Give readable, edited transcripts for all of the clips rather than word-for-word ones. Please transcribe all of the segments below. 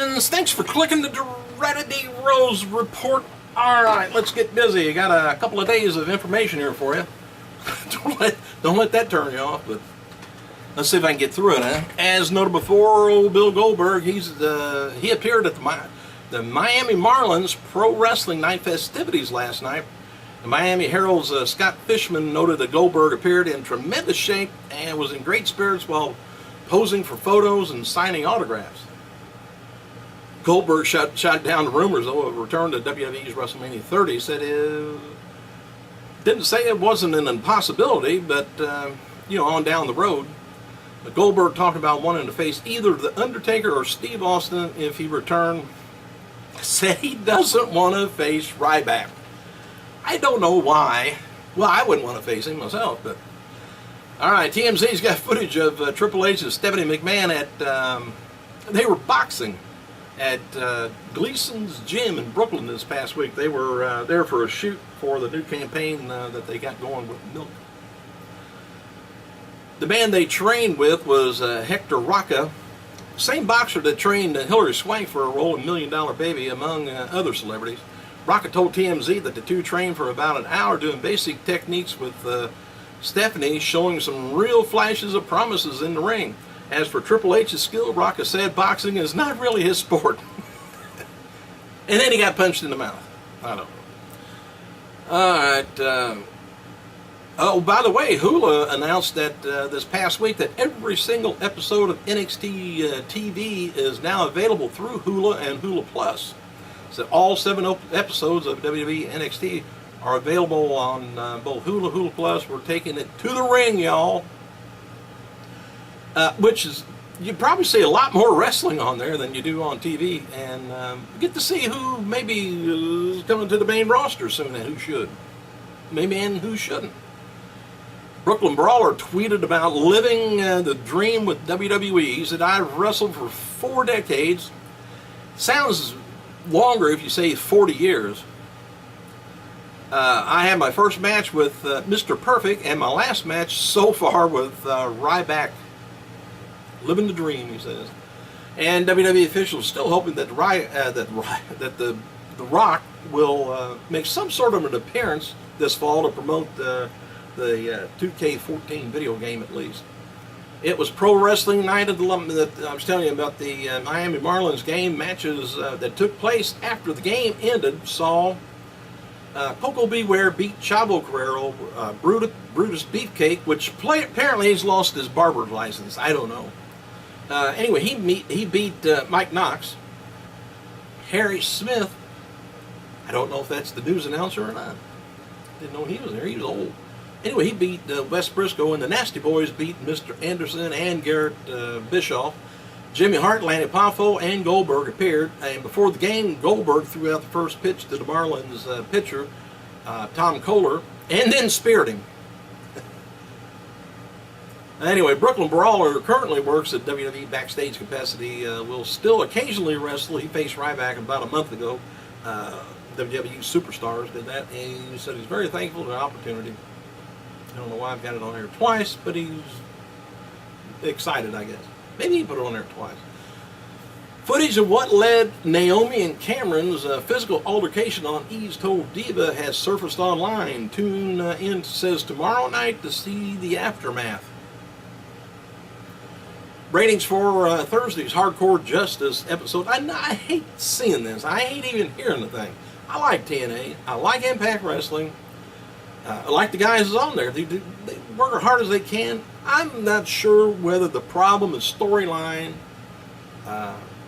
Thanks for clicking the Dreaded D Rose report. All right, let's get busy. I got a couple of days of information here for you. don't let that turn you off, but let's see if I can get through it. As noted before, old Bill Goldberg, he appeared at the Miami Marlins Pro Wrestling Night festivities last night. The Miami Herald's Scott Fishman noted that Goldberg appeared in tremendous shape and was in great spirits while posing for photos and signing autographs. Goldberg shot down the rumors of a return to WWE's WrestleMania 30. Said didn't say it wasn't an impossibility, but on down the road. But Goldberg talked about wanting to face either The Undertaker or Steve Austin if he returned. Said he doesn't want to face Ryback. I don't know why. Well, I wouldn't want to face him myself, but all right. TMZ's got footage of Triple H and Stephanie McMahon they were boxing at Gleason's Gym in Brooklyn this past week. They were there for a shoot for the new campaign that they got going with Milk. The man they trained with was Hector Rocca, same boxer that trained Hilary Swank for a role in $1 Million Baby, among other celebrities. Rocca told TMZ that the two trained for about an hour doing basic techniques with Stephanie, showing some real flashes of promises in the ring. As for Triple H's skill, Rocca said boxing is not really his sport. And then he got punched in the mouth. I don't know. All right. Oh, by the way, Hulu announced that this past week that every single episode of NXT TV is now available through Hulu and Hulu Plus. So all 7 episodes of WWE NXT are available on both Hulu, Hulu Plus. We're taking it to the ring, y'all. Which is, you probably see a lot more wrestling on there than you do on TV, and get to see who maybe is coming to the main roster soon and who should. Maybe and who shouldn't. Brooklyn Brawler tweeted about living the dream with WWE. He said, "I've wrestled for 4 decades. Sounds longer if you say 40 years. I had my first match with Mr. Perfect and my last match so far with Ryback. Living the dream," he says. And WWE officials still hoping that the Rock will make some sort of an appearance this fall to promote the 2K14 video game at least. It was Pro Wrestling Night at that I was telling you about. The Miami Marlins game matches that took place after the game ended saw Coco Beware beat Chavo Guerrero, Brutus Beefcake, which apparently he's lost his barber's license. I don't know. Anyway, he beat Mike Knox. Harry Smith, I don't know if that's the news announcer or not. Didn't know he was there. He was old. Anyway, he beat Wes Briscoe, and the Nasty Boys beat Mr. Anderson and Garrett Bischoff. Jimmy Hart, Lanny Poffo, and Goldberg appeared. And before the game, Goldberg threw out the first pitch to the Marlins pitcher, Tom Kohler, and then speared him. Anyway, Brooklyn Brawler currently works at WWE backstage capacity. Will still occasionally wrestle. He faced Ryback about a month ago. WWE Superstars did that, and he said he's very thankful for the opportunity. I don't know why I've got it on here twice, but he's excited, I guess. Maybe he put it on there twice. Footage of what led Naomi and Cameron's physical altercation on E's Told Diva has surfaced online. Tune in, says, tomorrow night to see the aftermath. Ratings for Thursday's Hardcore Justice episode. I hate seeing this. I hate even hearing the thing. I like TNA. I like Impact Wrestling. I like the guys on there. They work as hard as they can. I'm not sure whether the problem is storyline,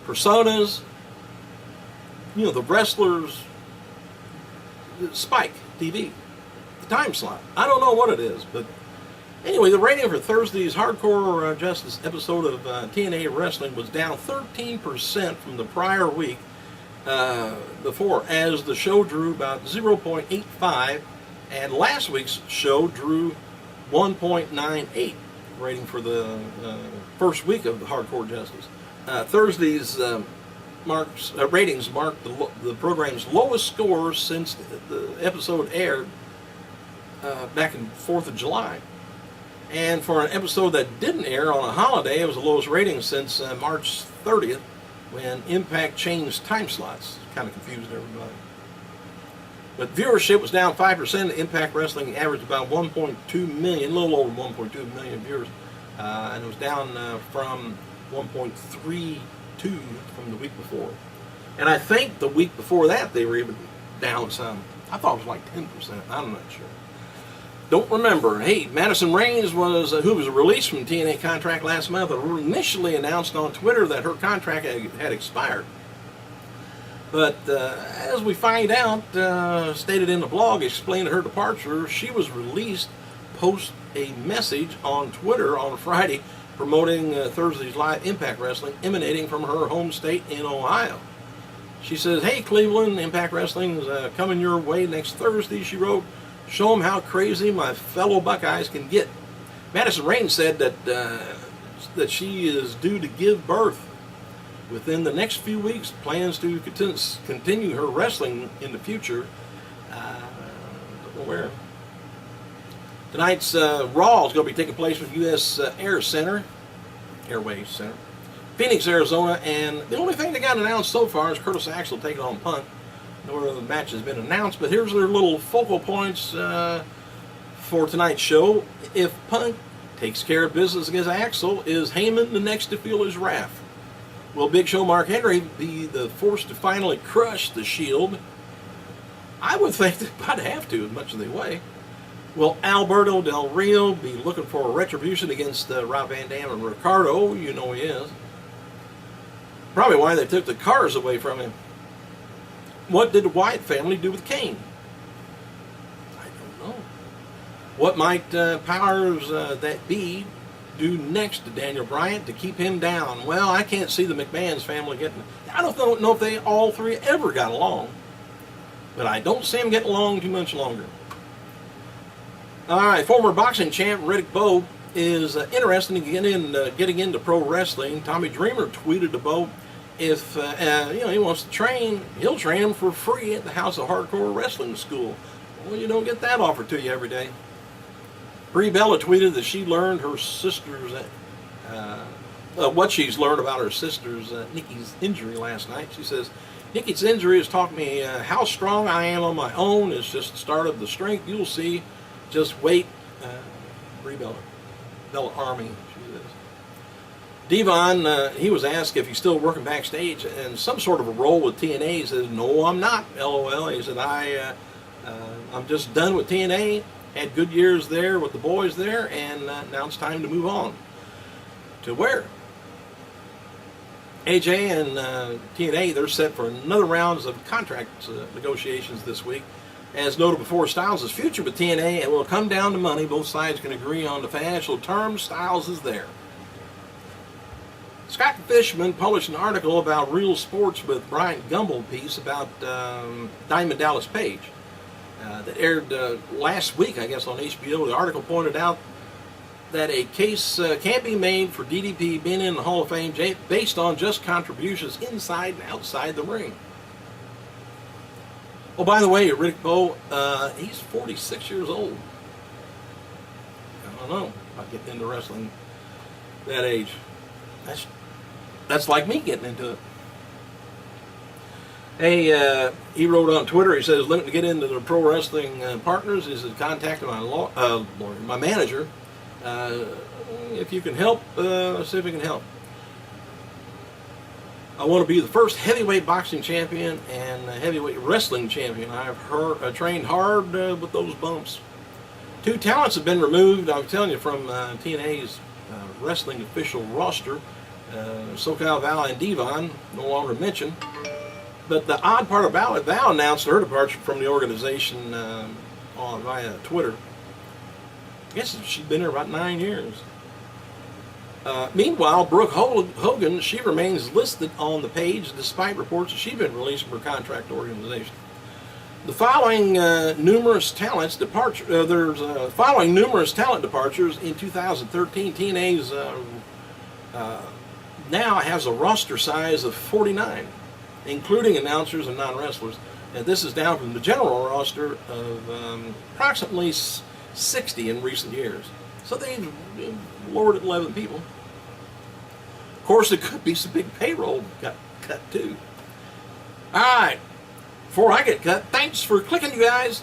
personas, the wrestlers, Spike TV, the time slot. I don't know what it is, but anyway, the rating for Thursday's Hardcore Justice episode of TNA Wrestling was down 13% from the prior week before, as the show drew about 0.85, and last week's show drew 1.98 rating for the first week of the Hardcore Justice. Thursday's ratings marked the program's lowest scores since the episode aired back in 4th of July. And for an episode that didn't air on a holiday, it was the lowest rating since March 30th, when Impact changed time slots. Kind of confused everybody. But viewership was down 5%. Impact Wrestling averaged about 1.2 million, a little over 1.2 million viewers. And it was down from 1.32 from the week before. And I think the week before that they were even down some. I thought it was like 10%. I'm not sure. Don't remember. Hey, Madison Raines who was released from the TNA contract last month, initially announced on Twitter that her contract had expired. But as we find out, stated in the blog explaining her departure, she was released post a message on Twitter on Friday promoting Thursday's live Impact Wrestling emanating from her home state in Ohio. She says, "Hey Cleveland, Impact Wrestling is coming your way next Thursday," she wrote. "Show them how crazy my fellow Buckeyes can get." Madison Raines said that she is due to give birth within the next few weeks. Plans to continue her wrestling in the future. Don't know where. Tonight's Raw is going to be taking place with U.S. Airways Center, Phoenix, Arizona, and the only thing that got announced so far is Curtis Axel taking on Punk. No other match has been announced, but here's their little focal points for tonight's show. If Punk takes care of business against Axel, is Heyman the next to feel his wrath? Will Big Show Mark Henry be the force to finally crush the Shield? I would think they might have to, as much as they weigh. Will Alberto Del Rio be looking for a retribution against Rob Van Dam and Ricardo? You know he is. Probably why they took the cars away from him. What did the Wyatt family do with Kane? I don't know. What might powers that be do next to Daniel Bryant to keep him down? Well, I can't see the McMahon's family getting... I don't know if they all three ever got along. But I don't see them getting along too much longer. All right, former boxing champ Riddick Bowe is interested in getting into pro wrestling. Tommy Dreamer tweeted to Bowe, if he wants to train, he'll train him for free at the House of Hardcore Wrestling School. Well, you don't get that offered to you every day. Brie Bella tweeted that she learned her sister's what she's learned about her sister's Nikki's injury last night. She says, "Nikki's injury has taught me how strong I am on my own. It's just the start of the strength you'll see. Just wait." Brie Bella Army, she says. Devon, he was asked if he's still working backstage in some sort of a role with TNA. He says, "No, I'm not, LOL." He said, I'm just done with TNA. Had good years there with the boys there, and now it's time to move on. To where? AJ and TNA, they're set for another round of contract negotiations this week. As noted before, Styles' future with TNA, it will come down to money. Both sides can agree on the financial terms. Styles is there. Scott Fishman published an article about Real Sports with Brian Gumbel piece about Diamond Dallas Page that aired last week, I guess, on HBO. The article pointed out that a case can't be made for DDP being in the Hall of Fame based on just contributions inside and outside the ring. Oh, by the way, Riddick Bowe, he's 46 years old. I don't know about getting into wrestling that age. That's like me getting into it. Hey, he wrote on Twitter, he says, looking to get into the pro wrestling partners, is contacting my manager. If you can help, see if we can help. I want to be the first heavyweight boxing champion and heavyweight wrestling champion. I've trained hard with those bumps. 2 talents have been removed, I'm telling you, from TNA's wrestling official roster. SoCal Val and Devon, no longer mentioned. But the odd part about it, Val announced her departure from the organization via Twitter. I guess she'd been there about 9 years. Meanwhile, Brooke Hogan, she remains listed on the page despite reports that she's been released from her contract organization. Following numerous talent departures in 2013, TNA's now has a roster size of 49, including announcers and non-wrestlers. And this is down from the general roster of approximately 60 in recent years. So they've lowered it 11 people. Of course, there could be some big payroll cut too. All right. Before I get cut, thanks for clicking, you guys.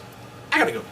I gotta go.